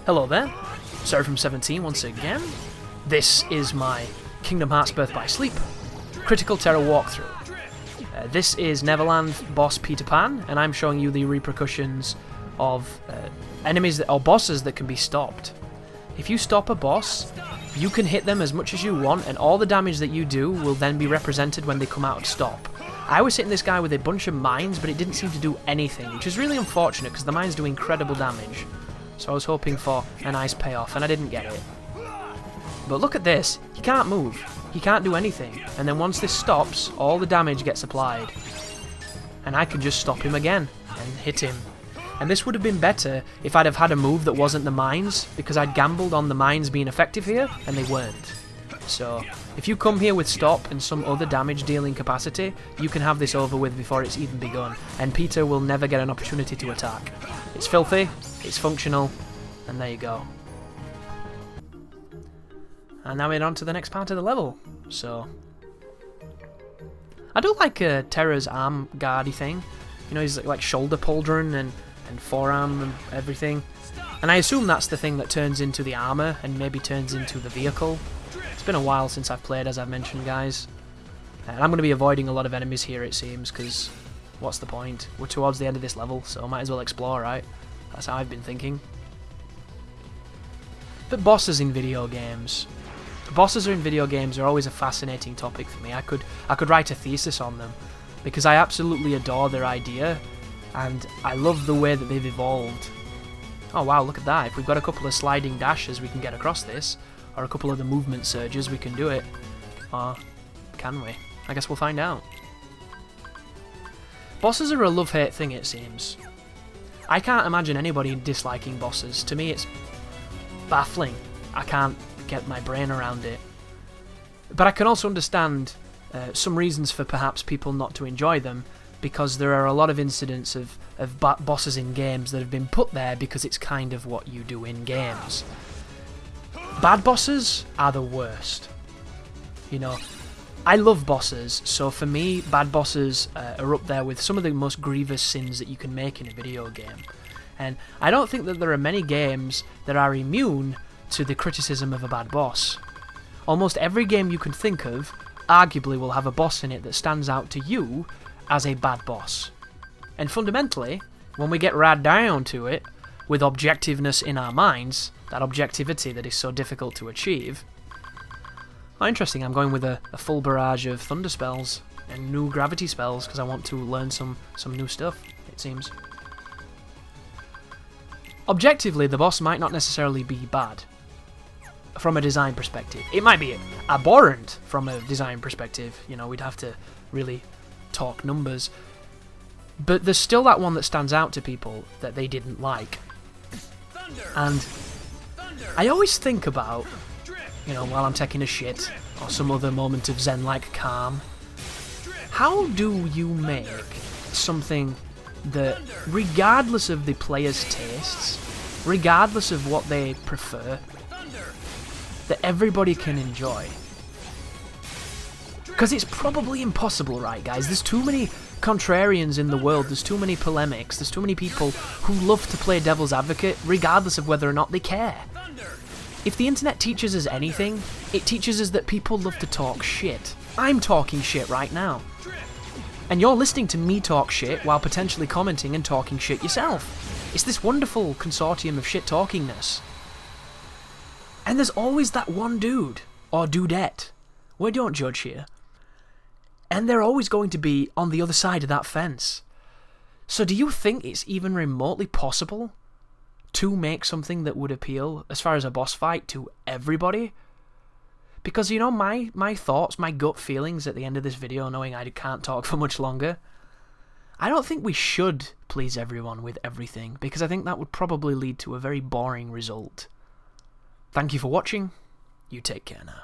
Hello there, Sarah from 17 once again. This is my Kingdom Hearts Birth by Sleep Critical Terra walkthrough. This is Neverland boss Peter Pan, and I'm showing you the repercussions of enemies or bosses that can be stopped. If you stop a boss, you can hit them as much as you want, and all the damage that you do will then be represented when they come out of stop. I was hitting this guy with a bunch of mines, but it didn't seem to do anything, which is really unfortunate because the mines do incredible damage. So I was hoping for a nice payoff, and I didn't get it. But look at this. He can't move. He can't do anything. And then once this stops, all the damage gets applied. And I can just stop him again and hit him. And this would have been better if I'd have had a move that wasn't the mines, because I'd gambled on the mines being effective here, and they weren't. So, if you come here with stop and some other damage dealing capacity, you can have this over with before it's even begun, and Peter will never get an opportunity to attack. It's filthy, it's functional, and there you go. And now we're on to the next part of the level. So, I do like Terra's arm guardy thing. You know, he's like shoulder pauldron and forearm and everything. And I assume that's the thing that turns into the armor and maybe turns into the vehicle. It's been a while since I've played, as I've mentioned, guys. And I'm going to be avoiding a lot of enemies here, it seems, because what's the point? We're towards the end of this level, so might as well explore, right? That's how I've been thinking. But bosses in video games. Bosses in video games are always a fascinating topic for me. I could write a thesis on them, because I absolutely adore their idea, and I love the way that they've evolved. Oh wow, look at that. If we've got a couple of sliding dashes, we can get across this. Or a couple of the movement surges, we can do it. Or can we? I guess we'll find out. Bosses are a love-hate thing, it seems. I can't imagine anybody disliking bosses. To me, it's baffling. I can't get my brain around it. But I can also understand some reasons for perhaps people not to enjoy them, because there are a lot of incidents of bosses in games that have been put there because it's kind of what you do in games. Bad bosses are the worst. You know, I love bosses, so for me, bad bosses are up there with some of the most grievous sins that you can make in a video game. And I don't think that there are many games that are immune to the criticism of a bad boss. Almost every game you can think of arguably will have a boss in it that stands out to you as a bad boss. And fundamentally, when we get right down to it, with objectiveness in our minds, that objectivity that is so difficult to achieve. Oh, interesting, I'm going with a full barrage of thunder spells and new gravity spells because I want to learn some new stuff, it seems. Objectively, the boss might not necessarily be bad from a design perspective. It might be abhorrent from a design perspective, you know, we'd have to really talk numbers. But there's still that one that stands out to people that they didn't like. And I always think about, you know, while I'm taking a shit or some other moment of zen-like calm, how do you make something that, regardless of the player's tastes, regardless of what they prefer, that everybody can enjoy? Because it's probably impossible, right, guys? There's too many contrarians in the world, there's too many polemics, there's too many people who love to play devil's advocate regardless of whether or not they care. If the internet teaches us anything, it teaches us that people love to talk shit. I'm talking shit right now. And you're listening to me talk shit while potentially commenting and talking shit yourself. It's this wonderful consortium of shit-talkingness. And there's always that one dude, or dudette. We don't judge here. And they're always going to be on the other side of that fence. So do you think it's even remotely possible to make something that would appeal, as far as a boss fight, to everybody? Because, you know, my thoughts, my gut feelings at the end of this video, knowing I can't talk for much longer, I don't think we should please everyone with everything, because I think that would probably lead to a very boring result. Thank you for watching. You take care now.